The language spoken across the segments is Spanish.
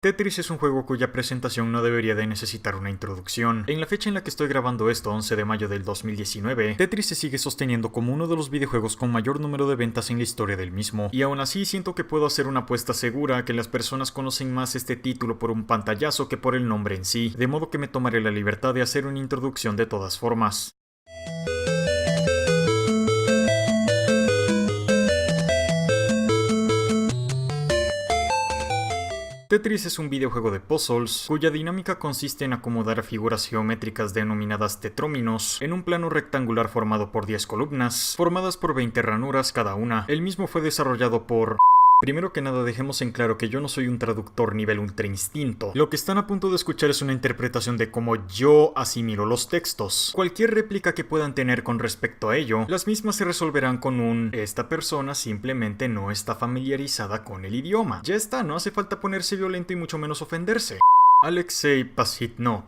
Tetris es un juego cuya presentación no debería de necesitar una introducción. En la fecha en la que estoy grabando esto, 11 de mayo del 2019, Tetris se sigue sosteniendo como uno de los videojuegos con mayor número de ventas en la historia del mismo, y aún así siento que puedo hacer una apuesta segura que las personas conocen más este título por un pantallazo que por el nombre en sí, de modo que me tomaré la libertad de hacer una introducción de todas formas. Tetris es un videojuego de puzzles, cuya dinámica consiste en acomodar figuras geométricas denominadas tetróminos en un plano rectangular formado por 10 columnas, formadas por 20 ranuras cada una. El mismo fue desarrollado por... Primero que nada, dejemos en claro que yo no soy un traductor nivel ultra instinto. Lo que están a punto de escuchar es una interpretación de cómo yo asimilo los textos. Cualquier réplica que puedan tener con respecto a ello, las mismas se resolverán con un esta persona simplemente no está familiarizada con el idioma. Ya está, no hace falta ponerse violento y mucho menos ofenderse. Alexei Pasitno.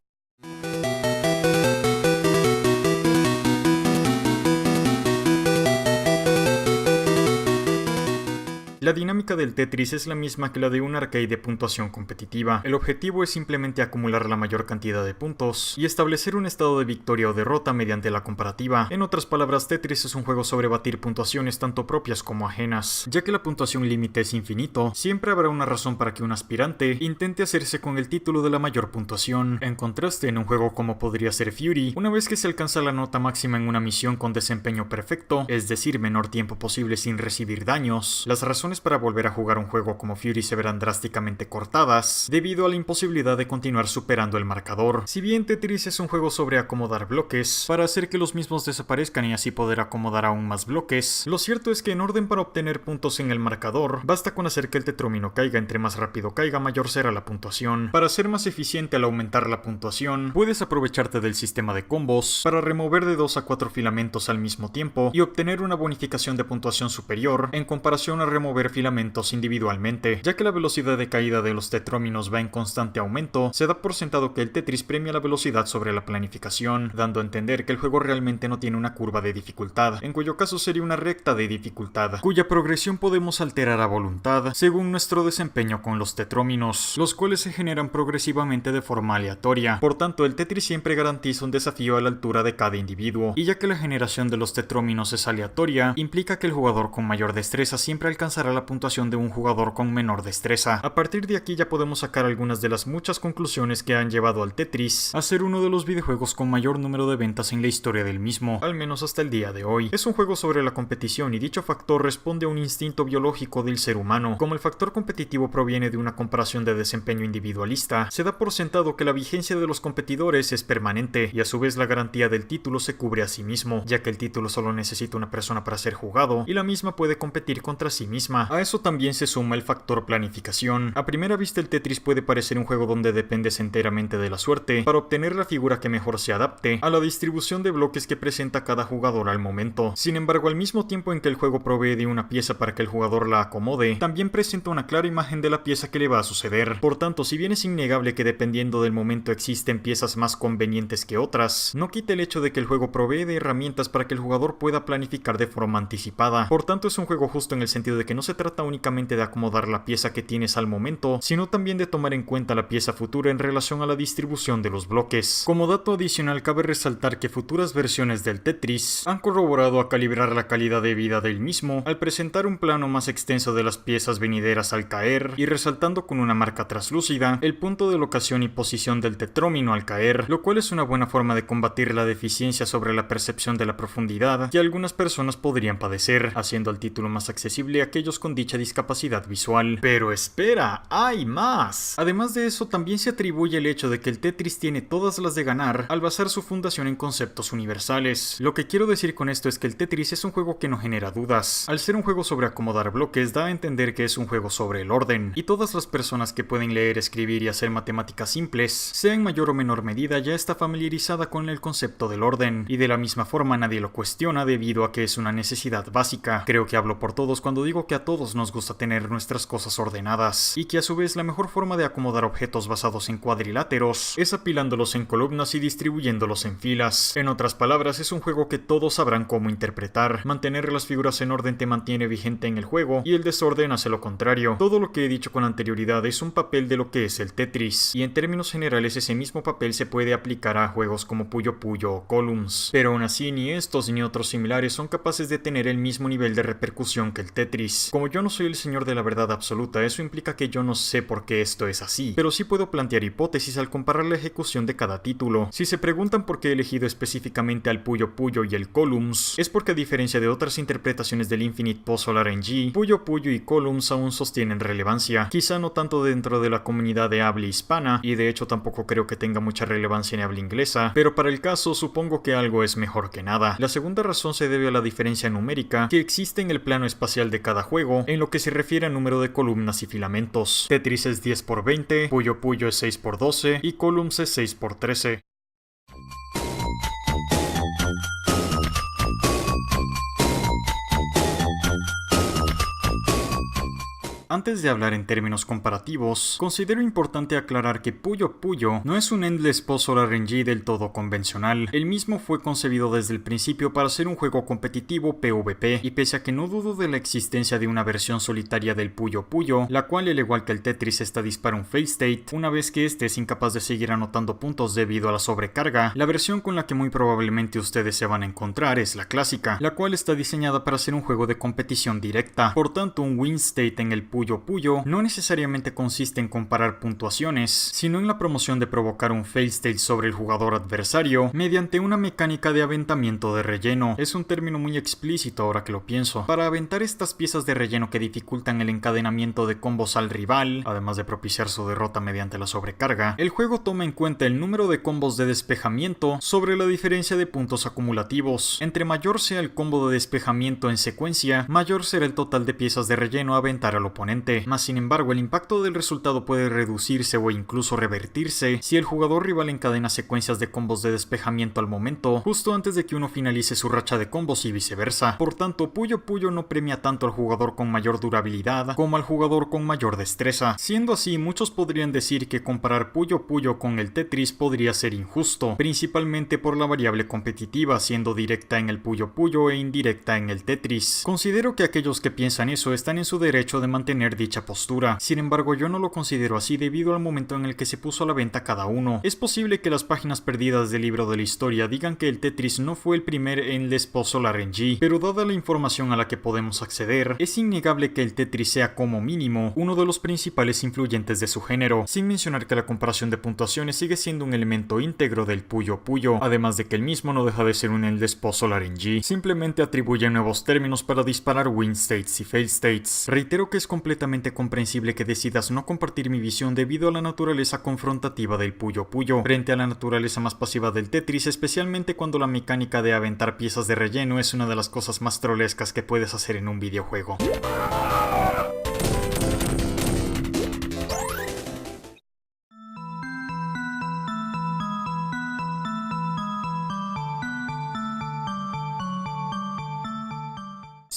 La dinámica del Tetris es la misma que la de un arcade de puntuación competitiva. El objetivo es simplemente acumular la mayor cantidad de puntos y establecer un estado de victoria o derrota mediante la comparativa. En otras palabras, Tetris es un juego sobre batir puntuaciones tanto propias como ajenas. Ya que la puntuación límite es infinito, siempre habrá una razón para que un aspirante intente hacerse con el título de la mayor puntuación. En contraste, en un juego como podría ser Fury, una vez que se alcanza la nota máxima en una misión con desempeño perfecto, es decir, menor tiempo posible sin recibir daños, las razones para volver a jugar un juego como Fury se verán drásticamente cortadas debido a la imposibilidad de continuar superando el marcador. Si bien Tetris es un juego sobre acomodar bloques para hacer que los mismos desaparezcan y así poder acomodar aún más bloques, lo cierto es que en orden para obtener puntos en el marcador, basta con hacer que el tetrómino caiga. Entre más rápido caiga, mayor será la puntuación. Para ser más eficiente al aumentar la puntuación, puedes aprovecharte del sistema de combos para remover de 2 a 4 filamentos al mismo tiempo y obtener una bonificación de puntuación superior en comparación a remover filamentos individualmente. Ya que la velocidad de caída de los tetróminos va en constante aumento, se da por sentado que el Tetris premia la velocidad sobre la planificación, dando a entender que el juego realmente no tiene una curva de dificultad, en cuyo caso sería una recta de dificultad, cuya progresión podemos alterar a voluntad según nuestro desempeño con los tetróminos, los cuales se generan progresivamente de forma aleatoria. Por tanto, el Tetris siempre garantiza un desafío a la altura de cada individuo, y ya que la generación de los tetróminos es aleatoria, implica que el jugador con mayor destreza siempre alcanzará la puntuación de un jugador con menor destreza. A partir de aquí ya podemos sacar algunas de las muchas conclusiones que han llevado al Tetris a ser uno de los videojuegos con mayor número de ventas en la historia del mismo, al menos hasta el día de hoy. Es un juego sobre la competición y dicho factor responde a un instinto biológico del ser humano. Como el factor competitivo proviene de una comparación de desempeño individualista, se da por sentado que la vigencia de los competidores es permanente y a su vez la garantía del título se cubre a sí mismo, ya que el título solo necesita una persona para ser jugado y la misma puede competir contra sí misma. A eso también se suma el factor planificación. A primera vista el Tetris puede parecer un juego donde dependes enteramente de la suerte para obtener la figura que mejor se adapte a la distribución de bloques que presenta cada jugador al momento. Sin embargo, al mismo tiempo en que el juego provee de una pieza para que el jugador la acomode, también presenta una clara imagen de la pieza que le va a suceder. Por tanto, si bien es innegable que dependiendo del momento existen piezas más convenientes que otras, no quita el hecho de que el juego provee de herramientas para que el jugador pueda planificar de forma anticipada. Por tanto, es un juego justo en el sentido de que no se trata únicamente de acomodar la pieza que tienes al momento, sino también de tomar en cuenta la pieza futura en relación a la distribución de los bloques. Como dato adicional, cabe resaltar que futuras versiones del Tetris han corroborado a calibrar la calidad de vida del mismo al presentar un plano más extenso de las piezas venideras al caer y resaltando con una marca traslúcida el punto de locación y posición del tetrómino al caer, lo cual es una buena forma de combatir la deficiencia sobre la percepción de la profundidad que algunas personas podrían padecer, haciendo el título más accesible a aquellos con dicha discapacidad visual. Pero espera, hay más. Además de eso, también se atribuye el hecho de que el Tetris tiene todas las de ganar al basar su fundación en conceptos universales. Lo que quiero decir con esto es que el Tetris es un juego que no genera dudas. Al ser un juego sobre acomodar bloques, da a entender que es un juego sobre el orden, y todas las personas que pueden leer, escribir y hacer matemáticas simples, sea en mayor o menor medida, ya está familiarizada con el concepto del orden, y de la misma forma nadie lo cuestiona debido a que es una necesidad básica. Creo que hablo por todos cuando digo que a todos todos nos gusta tener nuestras cosas ordenadas, y que a su vez la mejor forma de acomodar objetos basados en cuadriláteros es apilándolos en columnas y distribuyéndolos en filas. En otras palabras, es un juego que todos sabrán cómo interpretar. Mantener las figuras en orden te mantiene vigente en el juego, y el desorden hace lo contrario. Todo lo que he dicho con anterioridad es un papel de lo que es el Tetris, y en términos generales ese mismo papel se puede aplicar a juegos como Puyo Puyo o Columns, pero aún así ni estos ni otros similares son capaces de tener el mismo nivel de repercusión que el Tetris. Como yo no soy el señor de la verdad absoluta, eso implica que yo no sé por qué esto es así, pero sí puedo plantear hipótesis al comparar la ejecución de cada título. Si se preguntan por qué he elegido específicamente al Puyo Puyo y el Columns, es porque a diferencia de otras interpretaciones del Infinite Puzzle RNG, Puyo Puyo y Columns aún sostienen relevancia, quizá no tanto dentro de la comunidad de habla hispana, y de hecho tampoco creo que tenga mucha relevancia en habla inglesa, pero para el caso supongo que algo es mejor que nada. La segunda razón se debe a la diferencia numérica que existe en el plano espacial de cada juego en lo que se refiere a número de columnas y filamentos. Tetris es 10×20, Puyo Puyo es 6×12 y Columns es 6×13. Antes de hablar en términos comparativos, considero importante aclarar que Puyo Puyo no es un Endless Puzzle RNG del todo convencional. El mismo fue concebido desde el principio para ser un juego competitivo PvP, y pese a que no dudo de la existencia de una versión solitaria del Puyo Puyo, la cual al igual que el Tetris está dispara un fail state, una vez que este es incapaz de seguir anotando puntos debido a la sobrecarga, la versión con la que muy probablemente ustedes se van a encontrar es la clásica, la cual está diseñada para ser un juego de competición directa. Por tanto, un win state en el Puyo Puyo no necesariamente consiste en comparar puntuaciones, sino en la promoción de provocar un fail state sobre el jugador adversario mediante una mecánica de aventamiento de relleno. Es un término muy explícito ahora que lo pienso. Para aventar estas piezas de relleno que dificultan el encadenamiento de combos al rival, además de propiciar su derrota mediante la sobrecarga, el juego toma en cuenta el número de combos de despejamiento sobre la diferencia de puntos acumulativos. Entre mayor sea el combo de despejamiento en secuencia, mayor será el total de piezas de relleno a aventar al oponente. Mas sin embargo, el impacto del resultado puede reducirse o incluso revertirse si el jugador rival encadena secuencias de combos de despejamiento al momento, justo antes de que uno finalice su racha de combos y viceversa. Por tanto, Puyo Puyo no premia tanto al jugador con mayor durabilidad como al jugador con mayor destreza. Siendo así, muchos podrían decir que comparar Puyo Puyo con el Tetris podría ser injusto, principalmente por la variable competitiva siendo directa en el Puyo Puyo e indirecta en el Tetris. Considero que aquellos que piensan eso están en su derecho de mantener dicha postura. Sin embargo, yo no lo considero así debido al momento en el que se puso a la venta cada uno. Es posible que las páginas perdidas del libro de la historia digan que el Tetris no fue el primer Endless Puzzle RNG, pero dada la información a la que podemos acceder, es innegable que el Tetris sea como mínimo uno de los principales influyentes de su género, sin mencionar que la comparación de puntuaciones sigue siendo un elemento íntegro del Puyo Puyo, además de que el mismo no deja de ser un Endless Puzzle RNG, simplemente atribuye nuevos términos para disparar win states y fail states. Reitero que es completamente comprensible que decidas no compartir mi visión debido a la naturaleza confrontativa del Puyo Puyo frente a la naturaleza más pasiva del Tetris, especialmente cuando la mecánica de aventar piezas de relleno es una de las cosas más trolescas que puedes hacer en un videojuego.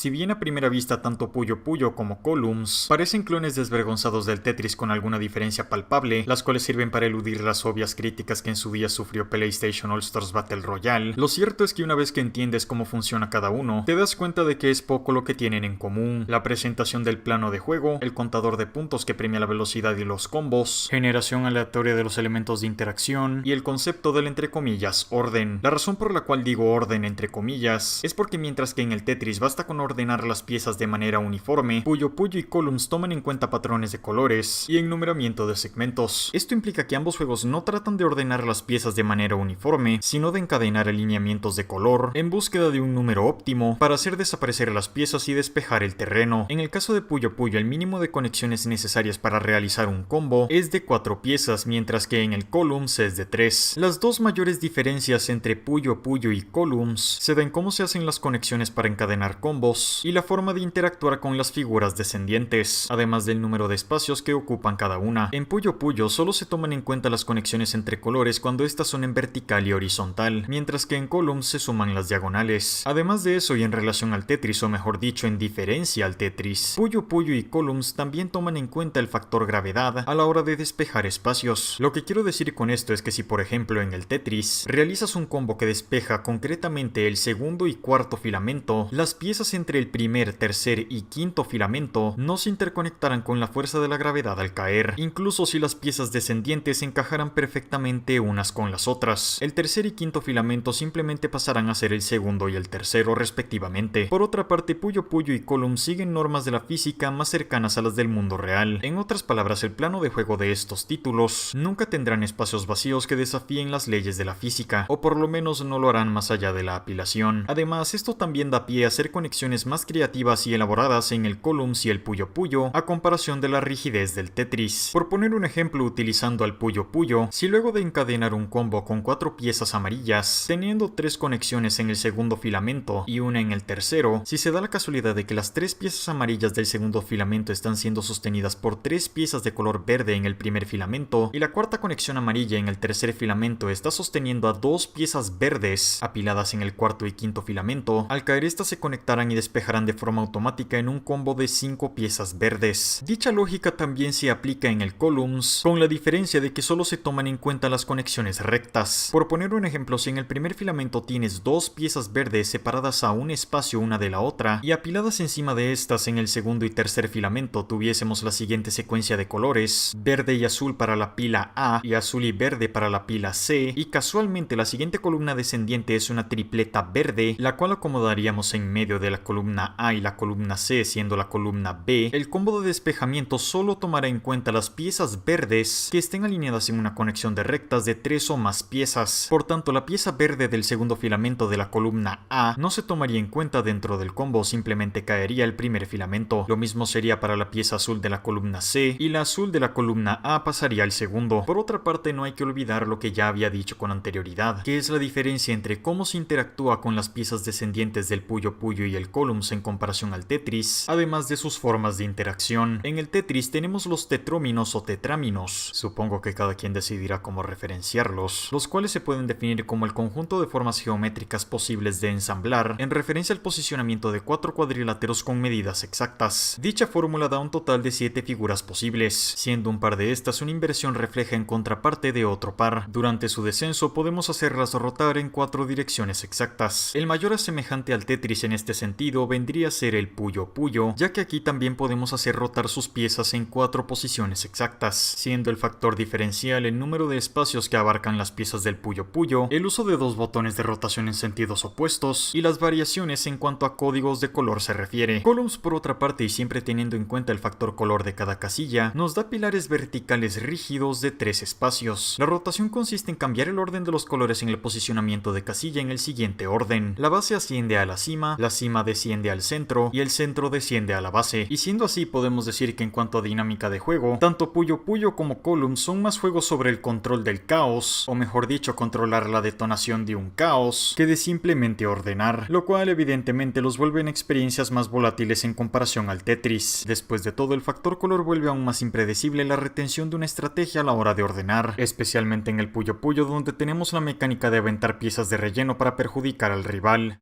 Si bien a primera vista tanto Puyo Puyo como Columns parecen clones desvergonzados del Tetris con alguna diferencia palpable, las cuales sirven para eludir las obvias críticas que en su día sufrió PlayStation All Stars Battle Royale, lo cierto es que una vez que entiendes cómo funciona cada uno, te das cuenta de que es poco lo que tienen en común. La presentación del plano de juego, el contador de puntos que premia la velocidad y los combos, generación aleatoria de los elementos de interacción y el concepto del entre comillas orden. La razón por la cual digo orden entre comillas es porque mientras que en el Tetris basta con ordenar las piezas de manera uniforme, Puyo Puyo y Columns toman en cuenta patrones de colores y enumeramiento de segmentos. Esto implica que ambos juegos no tratan de ordenar las piezas de manera uniforme, sino de encadenar alineamientos de color en búsqueda de un número óptimo para hacer desaparecer las piezas y despejar el terreno. En el caso de Puyo Puyo, el mínimo de conexiones necesarias para realizar un combo es de 4 piezas, mientras que en el Columns es de 3. Las dos mayores diferencias entre Puyo Puyo y Columns se dan en cómo se hacen las conexiones para encadenar combos puntos y la forma de interactuar con las figuras descendientes, además del número de espacios que ocupan cada una. En Puyo Puyo solo se toman en cuenta las conexiones entre colores cuando estas son en vertical y horizontal, mientras que en Columns se suman las diagonales. Además de eso, y en relación al Tetris, o mejor dicho, en diferencia al Tetris, Puyo Puyo y Columns también toman en cuenta el factor gravedad a la hora de despejar espacios. Lo que quiero decir con esto es que si por ejemplo en el Tetris realizas un combo que despeja concretamente el segundo y cuarto filamento, las piezas entre el primer, tercer y quinto filamento no se interconectarán con la fuerza de la gravedad al caer, incluso si las piezas descendientes encajarán perfectamente unas con las otras. El tercer y quinto filamento simplemente pasarán a ser el segundo y el tercero respectivamente. Por otra parte, Puyo Puyo y Columns siguen normas de la física más cercanas a las del mundo real. En otras palabras, el plano de juego de estos títulos nunca tendrán espacios vacíos que desafíen las leyes de la física, o por lo menos no lo harán más allá de la apilación. Además, esto también da pie a hacer conexiones más creativas y elaboradas en el Columns y el Puyo Puyo, a comparación de la rigidez del Tetris. Por poner un ejemplo utilizando al Puyo Puyo, si luego de encadenar un combo con 4 piezas amarillas, teniendo 3 conexiones en el segundo filamento y una en el tercero, si se da la casualidad de que las 3 piezas amarillas del segundo filamento están siendo sostenidas por 3 piezas de color verde en el primer filamento, y la cuarta conexión amarilla en el tercer filamento está sosteniendo a 2 piezas verdes apiladas en el cuarto y quinto filamento, al caer estas se conectarán y despejarán de forma automática en un combo de 5 piezas verdes. Dicha lógica también se aplica en el Columns, con la diferencia de que solo se toman en cuenta las conexiones rectas. Por poner un ejemplo, si en el primer filamento tienes 2 piezas verdes separadas a un espacio una de la otra y apiladas encima de estas en el segundo y tercer filamento tuviésemos la siguiente secuencia de colores: verde y azul para la pila A y azul y verde para la pila C, y casualmente la siguiente columna descendiente es una tripleta verde, la cual acomodaríamos en medio de la columna A y la columna C siendo la columna B. El combo de despejamiento solo tomará en cuenta las piezas verdes que estén alineadas en una conexión de rectas de 3 o más piezas. Por tanto, la pieza verde del segundo filamento de la columna A no se tomaría en cuenta dentro del combo, simplemente caería el primer filamento. Lo mismo sería para la pieza azul de la columna C, y la azul de la columna A pasaría al segundo. Por otra parte, no hay que olvidar lo que ya había dicho con anterioridad, que es la diferencia entre cómo se interactúa con las piezas descendientes del Puyo Puyo y el Columns en comparación al Tetris, además de sus formas de interacción. En el Tetris tenemos los tetróminos o tetráminos, supongo que cada quien decidirá cómo referenciarlos, los cuales se pueden definir como el conjunto de formas geométricas posibles de ensamblar en referencia al posicionamiento de 4 cuadriláteros con medidas exactas. Dicha fórmula da un total de 7 figuras posibles, siendo un par de estas una inversión refleja en contraparte de otro par. Durante su descenso podemos hacerlas rotar en 4 direcciones exactas. El mayor asemejante al Tetris en este sentido vendría a ser el Puyo Puyo, ya que aquí también podemos hacer rotar sus piezas en 4 posiciones exactas, siendo el factor diferencial el número de espacios que abarcan las piezas del Puyo Puyo, el uso de 2 botones de rotación en sentidos opuestos y las variaciones en cuanto a códigos de color se refiere. Columns, por otra parte, y siempre teniendo en cuenta el factor color de cada casilla, nos da pilares verticales rígidos de 3 espacios. La rotación consiste en cambiar el orden de los colores en el posicionamiento de casilla en el siguiente orden: la base asciende a la cima desciende al centro y el centro desciende a la base. Y siendo así, podemos decir que en cuanto a dinámica de juego, tanto Puyo Puyo como Columns son más juegos sobre el control del caos, o mejor dicho, controlar la detonación de un caos, que de simplemente ordenar, lo cual evidentemente los vuelve en experiencias más volátiles en comparación al Tetris. Después de todo, el factor color vuelve aún más impredecible la retención de una estrategia a la hora de ordenar, especialmente en el Puyo Puyo, donde tenemos la mecánica de aventar piezas de relleno para perjudicar al rival.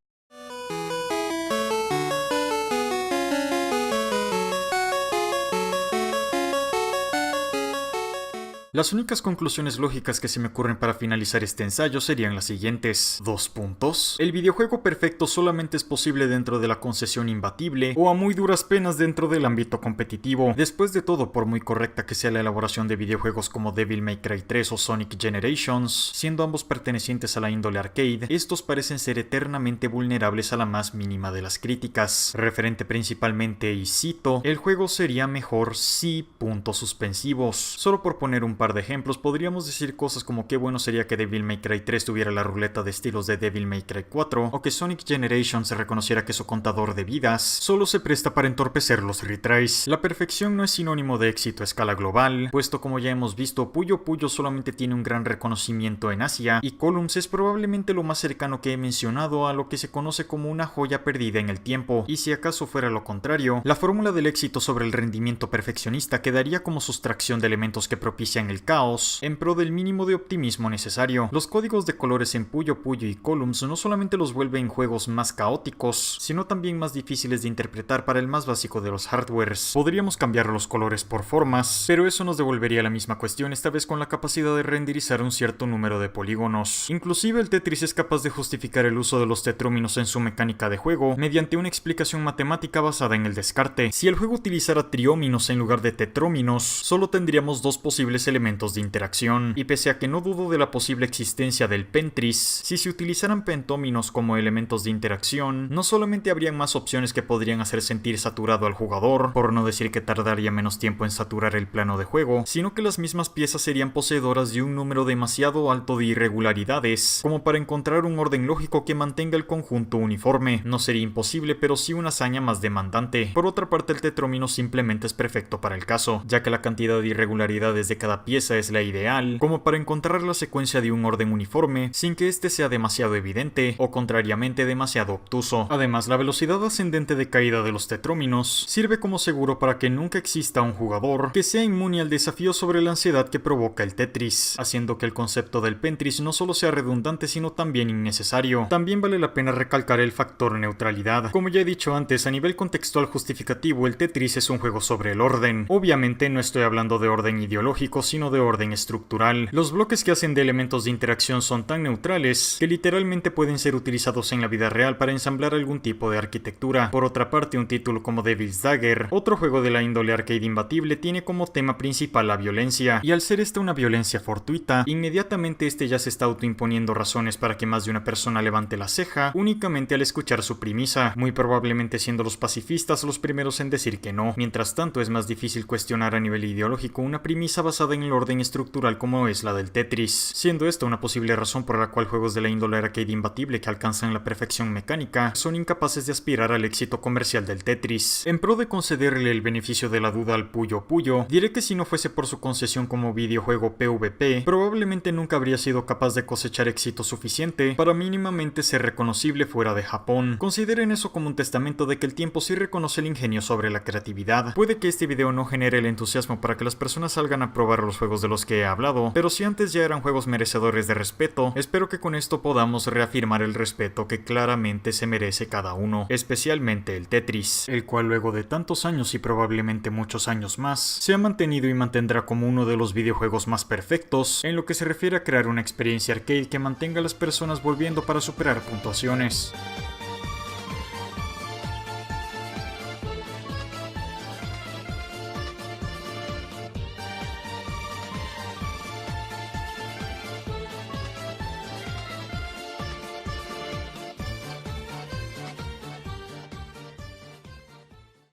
Las únicas conclusiones lógicas que se me ocurren para finalizar este ensayo serían las siguientes. 2 puntos. El videojuego perfecto solamente es posible dentro de la concesión imbatible o a muy duras penas dentro del ámbito competitivo. Después de todo, por muy correcta que sea la elaboración de videojuegos como Devil May Cry 3 o Sonic Generations, siendo ambos pertenecientes a la índole arcade, estos parecen ser eternamente vulnerables a la más mínima de las críticas. Referente principalmente, y cito, el juego sería mejor si... puntos suspensivos. Solo por poner un par par de ejemplos, podríamos decir cosas como qué bueno sería que Devil May Cry 3 tuviera la ruleta de estilos de Devil May Cry 4, o que Sonic Generations se reconociera que su contador de vidas solo se presta para entorpecer los retries. La perfección no es sinónimo de éxito a escala global, puesto como ya hemos visto, Puyo Puyo solamente tiene un gran reconocimiento en Asia, y Columns es probablemente lo más cercano que he mencionado a lo que se conoce como una joya perdida en el tiempo, y si acaso fuera lo contrario, la fórmula del éxito sobre el rendimiento perfeccionista quedaría como sustracción de elementos que propician el caos, en pro del mínimo de optimismo necesario. Los códigos de colores en Puyo Puyo y Columns no solamente los vuelven juegos más caóticos, sino también más difíciles de interpretar para el más básico de los hardwares. Podríamos cambiar los colores por formas, pero eso nos devolvería a la misma cuestión, esta vez con la capacidad de renderizar un cierto número de polígonos. Inclusive el Tetris es capaz de justificar el uso de los tetróminos en su mecánica de juego mediante una explicación matemática basada en el descarte. Si el juego utilizara trióminos en lugar de tetróminos, solo tendríamos dos posibles elementos de interacción, y pese a que no dudo de la posible existencia del pentris, si se utilizaran pentóminos como elementos de interacción, no solamente habrían más opciones que podrían hacer sentir saturado al jugador, por no decir que tardaría menos tiempo en saturar el plano de juego, sino que las mismas piezas serían poseedoras de un número demasiado alto de irregularidades, como para encontrar un orden lógico que mantenga el conjunto uniforme. No sería imposible, pero sí una hazaña más demandante. Por otra parte, el tetrómino simplemente es perfecto para el caso, ya que la cantidad de irregularidades de cada pieza es la ideal, como para encontrar la secuencia de un orden uniforme, sin que este sea demasiado evidente, o contrariamente demasiado obtuso. Además, la velocidad ascendente de caída de los tetróminos sirve como seguro para que nunca exista un jugador que sea inmune al desafío sobre la ansiedad que provoca el Tetris, haciendo que el concepto del pentris no solo sea redundante sino también innecesario. También vale la pena recalcar el factor neutralidad. Como ya he dicho antes, a nivel contextual justificativo, el Tetris es un juego sobre el orden. Obviamente no estoy hablando de orden ideológico, sino de orden estructural. Los bloques que hacen de elementos de interacción son tan neutrales que literalmente pueden ser utilizados en la vida real para ensamblar algún tipo de arquitectura. Por otra parte, un título como Devil's Dagger, otro juego de la índole arcade imbatible, tiene como tema principal la violencia, y al ser esta una violencia fortuita, inmediatamente este ya se está autoimponiendo razones para que más de una persona levante la ceja únicamente al escuchar su premisa, muy probablemente siendo los pacifistas los primeros en decir que no. Mientras tanto, es más difícil cuestionar a nivel ideológico una premisa basada en el orden estructural como es la del Tetris, siendo esta una posible razón por la cual juegos de la índole arcade imbatible que alcanzan la perfección mecánica son incapaces de aspirar al éxito comercial del Tetris. En pro de concederle el beneficio de la duda al Puyo Puyo, diré que si no fuese por su concesión como videojuego PvP, probablemente nunca habría sido capaz de cosechar éxito suficiente para mínimamente ser reconocible fuera de Japón. Consideren eso como un testamento de que el tiempo sí reconoce el ingenio sobre la creatividad. Puede que este video no genere el entusiasmo para que las personas salgan a probar los juegos de los que he hablado, pero si antes ya eran juegos merecedores de respeto, espero que con esto podamos reafirmar el respeto que claramente se merece cada uno, especialmente el Tetris, el cual luego de tantos años y probablemente muchos años más, se ha mantenido y mantendrá como uno de los videojuegos más perfectos en lo que se refiere a crear una experiencia arcade que mantenga a las personas volviendo para superar puntuaciones.